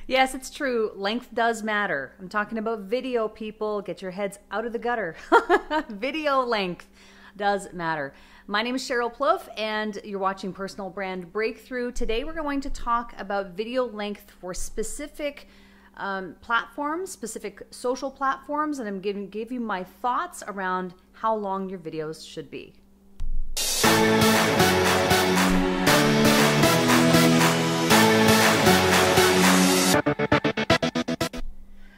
Yes, it's true. Length does matter. I'm talking about video, people. Get your heads out of the gutter. Video length does matter. My name is Sheryl Plouffe, and you're watching Personal Brand Breakthrough. Today we're going to talk about video length for specific platforms, specific social platforms, and I'm going to give you my thoughts around how long your videos should be.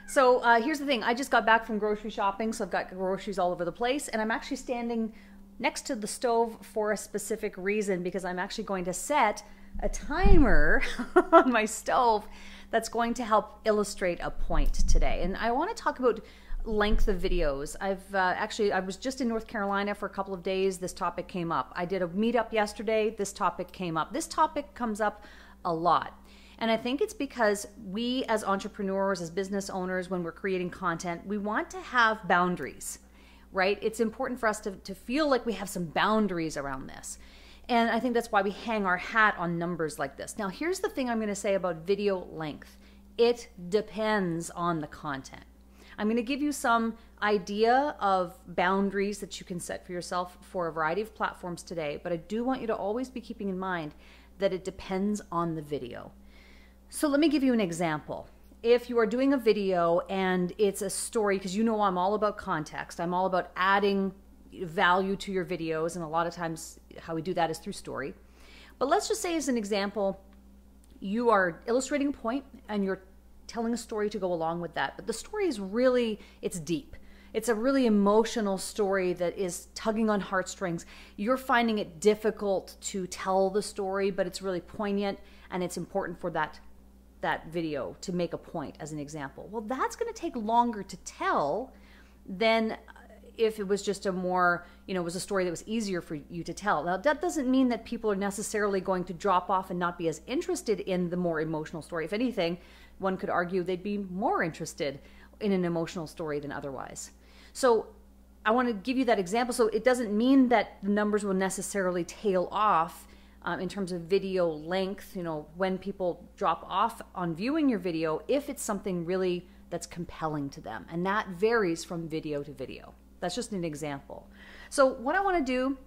So here's the thing. I just got back from grocery shopping, so I've got groceries all over the place, and I'm actually standing next to the stove for a specific reason, because I'm actually going to set a timer on my stove that's going to help illustrate a point today. And I want to talk about length of videos. I was just in North Carolina for a couple of days. This topic came up. I did a meetup yesterday. This topic came up. This topic comes up a lot. And I think it's because we as entrepreneurs, as business owners, when we're creating content, we want to have boundaries, right? It's important for us to feel like we have some boundaries around this. And I think that's why we hang our hat on numbers like this. Now, here's the thing I'm going to say about video length. It depends on the content. I'm going to give you some idea of boundaries that you can set for yourself for a variety of platforms today, but I do want you to always be keeping in mind that it depends on the video. So let me give you an example. If you are doing a video and it's a story, because you know I'm all about context, I'm all about adding value to your videos, and a lot of times how we do that is through story. But let's just say, as an example, you are illustrating a point and you're telling a story to go along with that. But the story is really, it's deep. It's a really emotional story that is tugging on heartstrings. You're finding it difficult to tell the story, but it's really poignant, and it's important for that video to make a point, as an example. Well, that's going to take longer to tell than if it was just a more, it was a story that was easier for you to tell. Now, that doesn't mean that people are necessarily going to drop off and not be as interested in the more emotional story. If anything, one could argue they'd be more interested in an emotional story than otherwise. So I want to give you that example. So it doesn't mean that the numbers will necessarily tail off in terms of video length, when people drop off on viewing your video, if it's something really that's compelling to them. And that varies from video to video. That's just an example. So what I want to do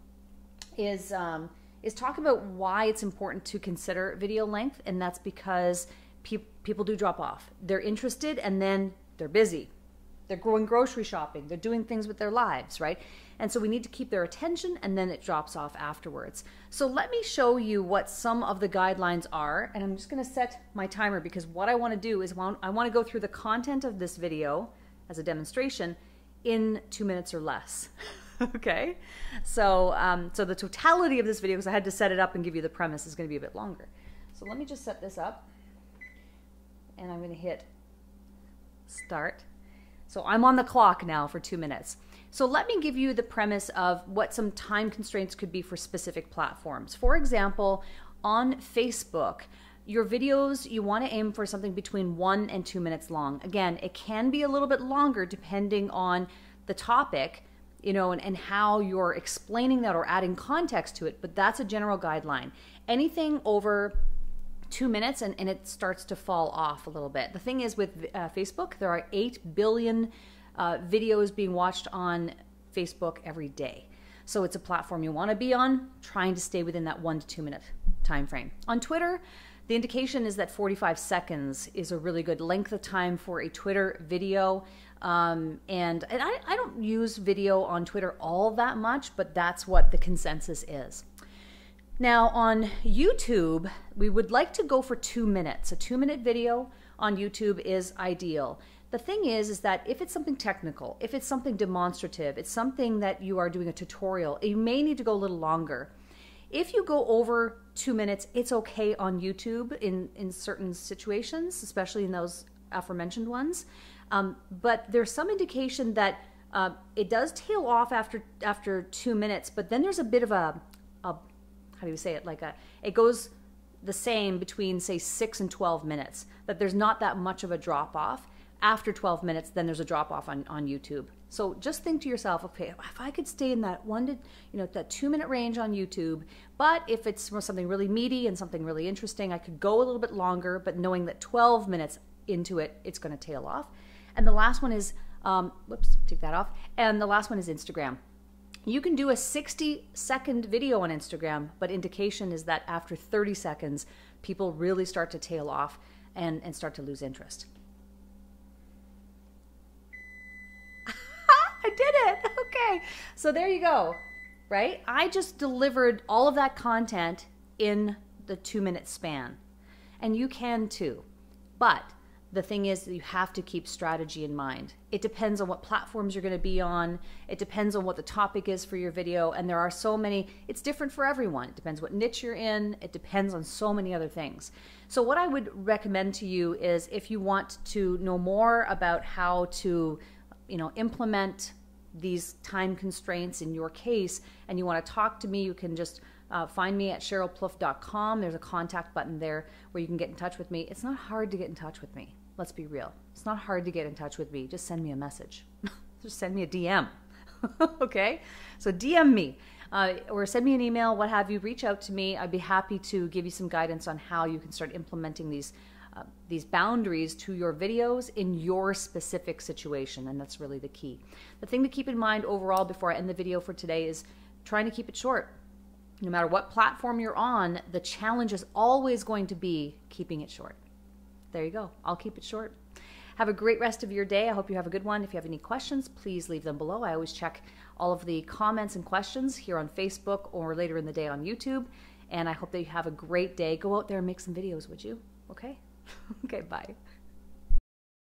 is talk about why it's important to consider video length, and that's because people do drop off. They're interested, and then they're busy. They're going grocery shopping. They're doing things with their lives, right? And so we need to keep their attention, and then it drops off afterwards. So let me show you what some of the guidelines are, and I'm just going to set my timer, because what I want to do is I want to go through the content of this video as a demonstration in 2 minutes or less. Okay? So, so the totality of this video, because I had to set it up and give you the premise, is going to be a bit longer. So let me just set this up, and I'm going to hit start. So I'm on the clock now for 2 minutes. So let me give you the premise of what some time constraints could be for specific platforms. For example, on Facebook, your videos, you want to aim for something between 1 and 2 minutes long. Again, it can be a little bit longer depending on the topic, and how you're explaining that or adding context to it, but that's a general guideline. Anything over 2 minutes and it starts to fall off a little bit. The thing is, with Facebook, there are 8 billion videos being watched on Facebook every day. So it's a platform you want to be on, trying to stay within that 1 to 2 minute time frame. On Twitter, the indication is that 45 seconds is a really good length of time for a Twitter video. And I don't use video on Twitter all that much, but that's what the consensus is. Now on YouTube, we would like to go for 2 minutes. A 2-minute video on YouTube is ideal. The thing is that if it's something technical, if it's something demonstrative, it's something that you are doing a tutorial, you may need to go a little longer. If you go over 2 minutes, it's okay on YouTube in certain situations, especially in those aforementioned ones. But there's some indication that it does tail off after 2 minutes, but then there's a bit of a how do you say it? It goes the same between, say, 6 and 12 minutes, that there's not that much of a drop off. After 12 minutes, then there's a drop off on YouTube. So just think to yourself, okay, if I could stay in that that 2 minute range on YouTube, but if it's something really meaty and something really interesting, I could go a little bit longer, but knowing that 12 minutes into it, it's going to tail off. And the last one is, whoops, take that off. And the last one is Instagram. You can do a 60-second video on Instagram, but indication is that after 30 seconds, people really start to tail off and start to lose interest. I did it. Okay. So there you go, right? I just delivered all of that content in the 2-minute span. And you can too. But the thing is that you have to keep strategy in mind. It depends on what platforms you're going to be on. It depends on what the topic is for your video. And there are so many, it's different for everyone. It depends what niche you're in. It depends on so many other things. So what I would recommend to you is if you want to know more about how to implement these time constraints in your case, and you want to talk to me, you can just find me at SherylPlouffe.com. There's a contact button there where you can get in touch with me. It's not hard to get in touch with me. Let's be real. It's not hard to get in touch with me. Just send me a message. Just send me a DM. Okay? So DM me or send me an email, what have you. Reach out to me. I'd be happy to give you some guidance on how you can start implementing these boundaries to your videos in your specific situation, and that's really the key. The thing to keep in mind overall before I end the video for today is trying to keep it short. No matter what platform you're on, the challenge is always going to be keeping it short. There you go. I'll keep it short. Have a great rest of your day. I hope you have a good one. If you have any questions, please leave them below. I always check all of the comments and questions here on Facebook or later in the day on YouTube, and I hope that you have a great day. Go out there and make some videos, would you? Okay? Okay, bye.